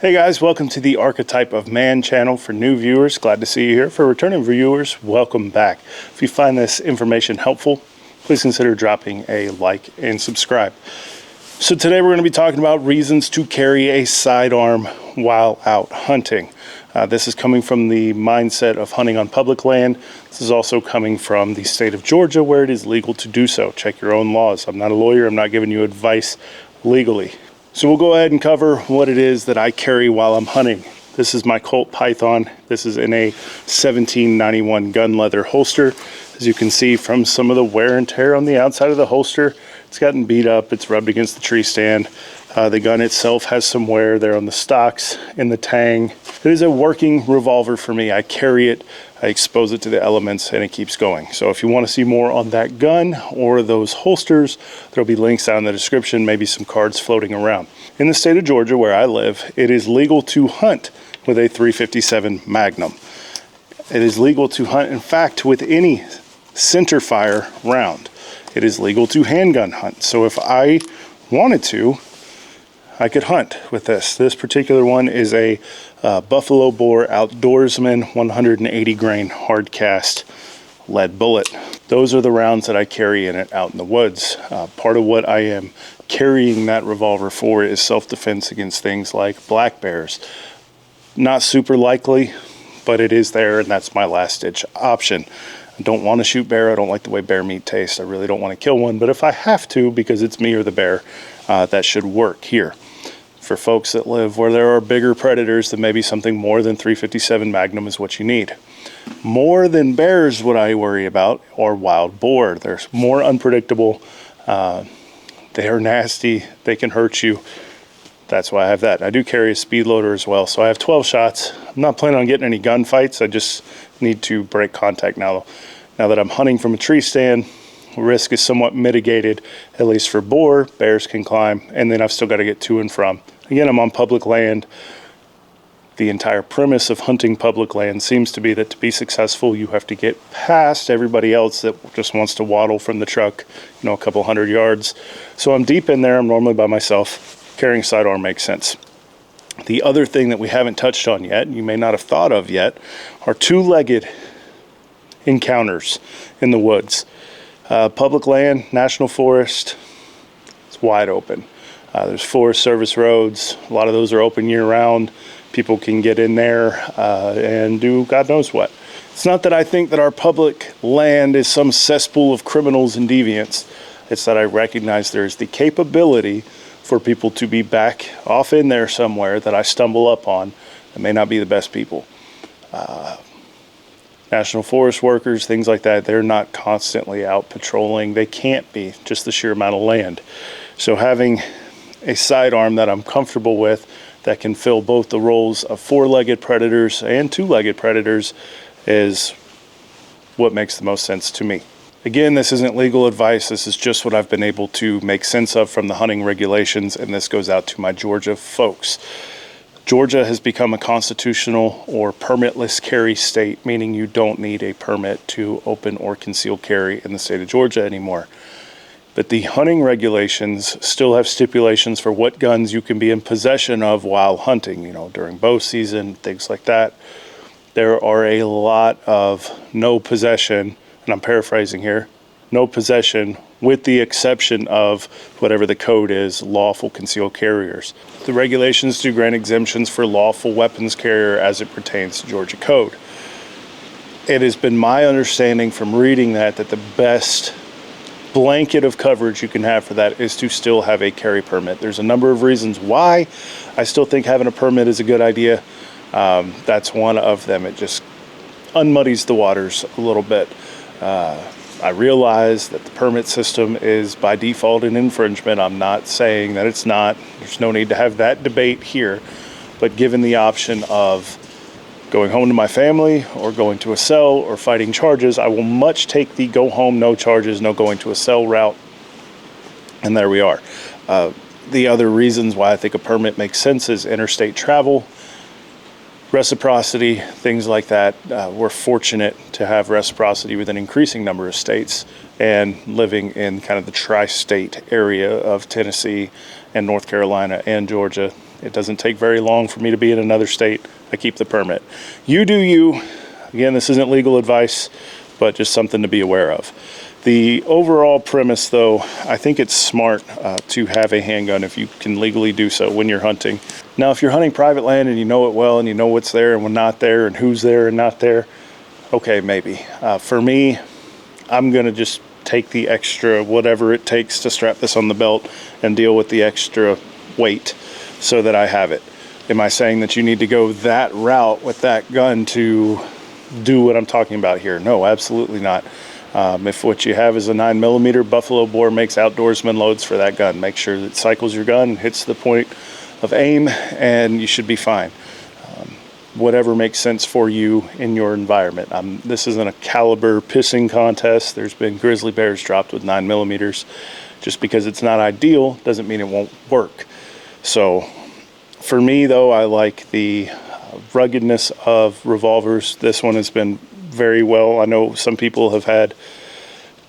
Hey guys, welcome to the Archetype of Man channel. For new viewers, glad to see you here. For returning viewers, welcome back. If you find this information helpful, please consider dropping a like and subscribe. So today we're going to be talking about reasons to carry a sidearm while out hunting. This is coming from the mindset of hunting on public land. This is also coming from the state of Georgia, where it is legal to do so. Check your own laws. I'm not a lawyer. I'm not giving you advice legally. So we'll go ahead and cover what it is that I carry while I'm hunting. This is my Colt Python. This is in a 1791 gun leather holster. As you can see from some of the wear and tear on the outside of the holster, it's gotten beat up. It's rubbed against the tree stand. The gun itself has some wear there on the stocks in the tang. It is a working revolver for me. I carry it, I expose it to the elements, and it keeps going. So if you want to see more on that gun or those holsters, there'll be links down in the description, maybe some cards floating around. In the state of Georgia, where I live, it is legal to hunt with a .357 Magnum. It is legal to hunt, in fact, with any center fire round. It is legal to handgun hunt. So if I wanted to, I could hunt with this. This particular one is a Buffalo Bore Outdoorsman 180 grain hard cast lead bullet. Those are the rounds that I carry in it out in the woods. Part of what I am carrying that revolver for is self-defense against things like black bears. Not super likely, but it is there, and that's my last ditch option. I don't want to shoot bear. I don't like the way bear meat tastes. I really don't want to kill one, but if I have to, because it's me or the bear, that should work here. For folks that live where there are bigger predators, then maybe something more than .357 Magnum is what you need. More than bears, what I worry about are wild boar. They're more unpredictable. They are nasty. They can hurt you. That's why I have that. I do carry a speed loader as well, so I have 12 shots. I'm not planning on getting any gunfights. I just need to break contact now. Now that I'm hunting from a tree stand, risk is somewhat mitigated, at least for boar. Bears can climb, and then I've still got to get to and from. Again, I'm on public land. The entire premise of hunting public land seems to be that to be successful, you have to get past everybody else that just wants to waddle from the truck, a couple hundred yards. So I'm deep in there. I'm normally by myself. Carrying sidearm makes sense. The other thing that we haven't touched on yet, you may not have thought of yet, are two-legged encounters in the woods. Public land, national forest, it's wide open. There's Forest Service roads. A lot of those are open year-round. People can get in there and do God knows what. It's not that I think that our public land is some cesspool of criminals and deviants. It's that I recognize there's the capability for people to be back off in there somewhere that I stumble up on that may not be the best people. National forest workers, things like that, they're not constantly out patrolling. They can't be, just the sheer amount of land. So having a sidearm that I'm comfortable with that can fill both the roles of four-legged predators and two-legged predators is what makes the most sense to me. Again, this isn't legal advice. This is just what I've been able to make sense of from the hunting regulations, and this goes out to my Georgia folks. Georgia has become a constitutional or permitless carry state, meaning you don't need a permit to open or conceal carry in the state of Georgia anymore. But the hunting regulations still have stipulations for what guns you can be in possession of while hunting, during bow season, things like that. There are a lot of no possession, and I'm paraphrasing here, no possession with the exception of whatever the code is, lawful concealed carriers. The regulations do grant exemptions for lawful weapons carrier as it pertains to Georgia code. It has been my understanding from reading that the best blanket of coverage you can have for that is to still have a carry permit. There's a number of reasons why I still think having a permit is a good idea. That's one of them. It just unmuddies the waters a little bit. I realize that the permit system is by default an infringement. I'm not saying that it's not. There's no need to have that debate here. But given the option of going home to my family or going to a cell or fighting charges, I will much take the go home, no charges, no going to a cell route. And there we are. The other reasons why I think a permit makes sense is interstate travel, reciprocity, things like that. We're fortunate to have reciprocity with an increasing number of states, and living in kind of the tri-state area of Tennessee and North Carolina and Georgia. It doesn't take very long for me to be in another state. I keep the permit. You do you. Again, this isn't legal advice, but just something to be aware of. The overall premise, though, I think it's smart to have a handgun if you can legally do so when you're hunting. Now, if you're hunting private land and you know it well and you know what's there and what's not there and who's there and not there, okay, maybe. For me, I'm going to just take the extra whatever it takes to strap this on the belt and deal with the extra weight so that I have it. Am I saying that you need to go that route with that gun to do what I'm talking about here? No, absolutely not. If what you have is a 9mm, Buffalo Bore makes outdoorsman loads for that gun. Make sure that it cycles your gun, hits the point of aim, and you should be fine. Whatever makes sense for you in your environment. This isn't a caliber pissing contest. There's been grizzly bears dropped with 9mm. Just because it's not ideal doesn't mean it won't work. So for me, though, I like the ruggedness of revolvers. This one has been very well. I know some people have had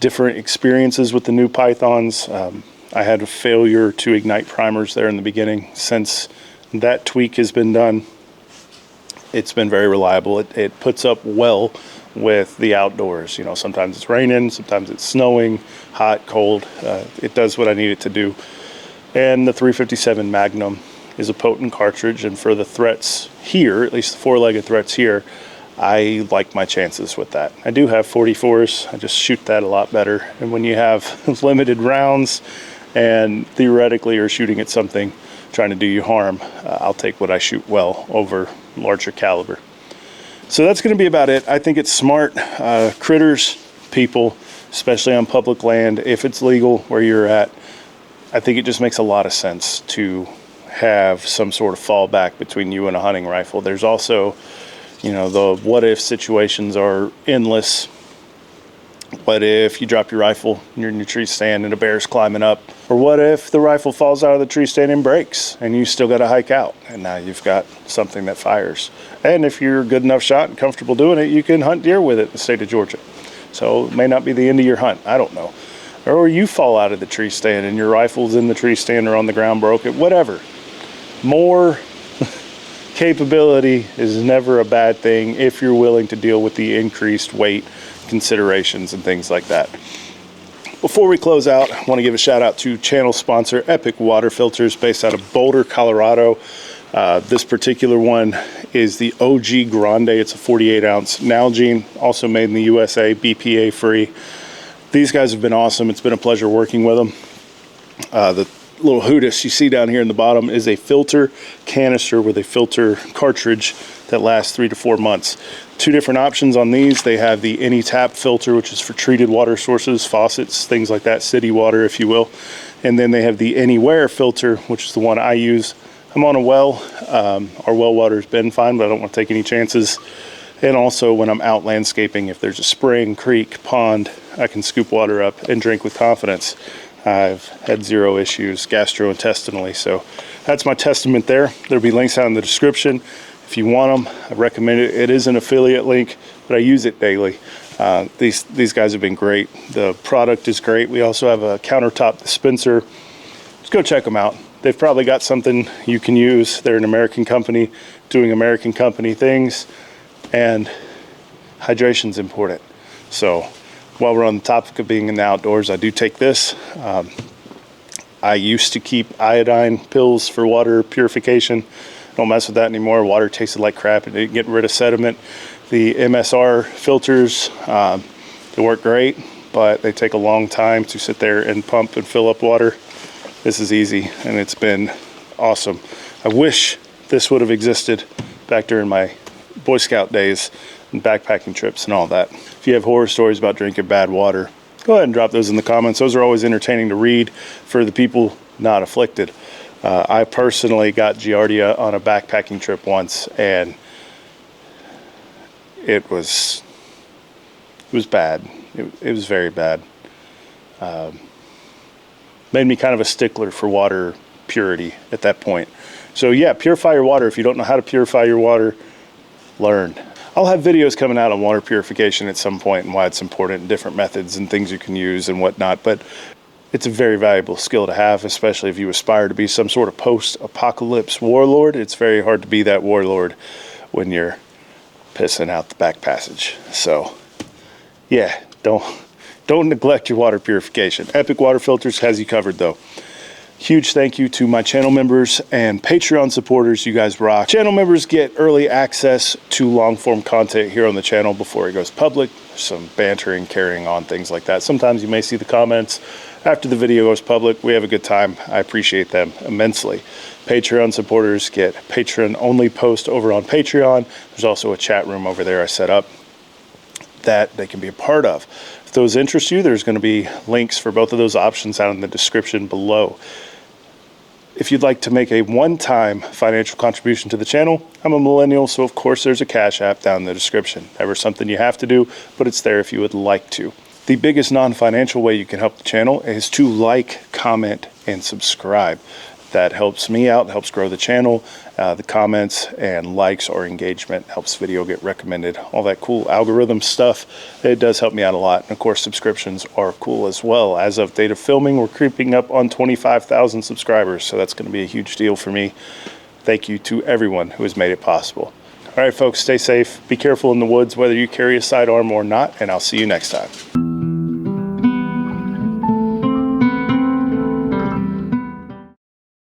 different experiences with the new Pythons. I had a failure to ignite primers there in the beginning. Since that tweak has been done, it's been very reliable. It puts up well with the outdoors. You know, sometimes it's raining, sometimes it's snowing, hot, cold. It does what I need it to do. And the 357 Magnum is a potent cartridge, and for the threats here, at least the four-legged threats here, I like my chances with that. I do have 44s. I just shoot that a lot better. And when you have limited rounds and theoretically are shooting at something trying to do you harm, I'll take what I shoot well over larger caliber. So that's going to be about it. I think it's smart. Critters, people, especially on public land, if it's legal where you're at, I think it just makes a lot of sense to have some sort of fallback between you and a hunting rifle. There's also, you know, the what if situations are endless. What if you drop your rifle and you're in your tree stand and a bear's climbing up? Or what if the rifle falls out of the tree stand and breaks and you still got to hike out, and now you've got something that fires. And if you're a good enough shot and comfortable doing it, you can hunt deer with it in the state of Georgia. So it may not be the end of your hunt. I don't know. Or you fall out of the tree stand and your rifle's in the tree stand or on the ground, broke it, whatever. More capability is never a bad thing if you're willing to deal with the increased weight considerations and things like that. Before we close out, I want to give a shout out to channel sponsor Epic Water Filters, based out of Boulder, Colorado. This particular one is the OG Grande. It's a 48-ounce Nalgene, also made in the USA, BPA free. These guys have been awesome. It's been a pleasure working with them. The little Hootis you see down here in the bottom is a filter canister with a filter cartridge that lasts 3 to 4 months. Two different options on these. They have the Any Tap filter, which is for treated water sources, faucets, things like that, city water, if you will. And then they have the Anywhere filter, which is the one I use. I'm on a well. Our well water's been fine, but I don't want to take any chances. And also when I'm out landscaping, if there's a spring, creek, pond, I can scoop water up and drink with confidence. I've had zero issues gastrointestinally, so that's my testament there. There'll be links down in the description if you want them. I recommend it. It is an affiliate link, but I use it daily. These guys have been great. The product is great. We also have a countertop dispenser. Just go check them out. They've probably got something you can use. They're an American company doing American company things, and hydration's important. So while we're on the topic of being in the outdoors, I do take this. I used to keep iodine pills for water purification. Don't mess with that anymore. Water tasted like crap. It didn't get rid of sediment. The MSR filters, they work great, but they take a long time to sit there and pump and fill up water. This is easy, and it's been awesome. I wish this would have existed back during my Boy Scout days and backpacking trips and all that. If you have horror stories about drinking bad water, go ahead and drop those in the comments. Those are always entertaining to read for the people not afflicted. I personally got Giardia on a backpacking trip once, and it was bad. It was very bad. Made me kind of a stickler for water purity at that point. So yeah, purify your water. If you don't know how to purify your water, learn. I'll have videos coming out on water purification at some point and why it's important and different methods and things you can use and whatnot. But it's a very valuable skill to have, especially if you aspire to be some sort of post-apocalypse warlord. It's very hard to be that warlord when you're pissing out the back passage. So yeah, don't neglect your water purification. Epic Water Filters has you covered though. Huge thank you to my channel members and Patreon supporters. You guys rock. Channel members get early access to long form content here on the channel before it goes public. Some bantering, carrying on, things like that. Sometimes you may see the comments after the video goes public. We have a good time. I appreciate them immensely. Patreon supporters get Patreon only post over on Patreon. There's also a chat room over there I set up that they can be a part of. If those interest you, there's going to be links for both of those options out in the description below. If you'd like to make a one-time financial contribution to the channel, I'm a millennial, so of course there's a Cash App down in the description. Never something you have to do, but it's there if you would like to. The biggest non-financial way you can help the channel is to like, comment, and subscribe. That helps me out, helps grow the channel. The comments and likes or engagement helps video get recommended. All that cool algorithm stuff, it does help me out a lot. And of course, subscriptions are cool as well. As of date of filming, we're creeping up on 25,000 subscribers. So that's going to be a huge deal for me. Thank you to everyone who has made it possible. All right, folks, stay safe. Be careful in the woods, whether you carry a sidearm or not, and I'll see you next time.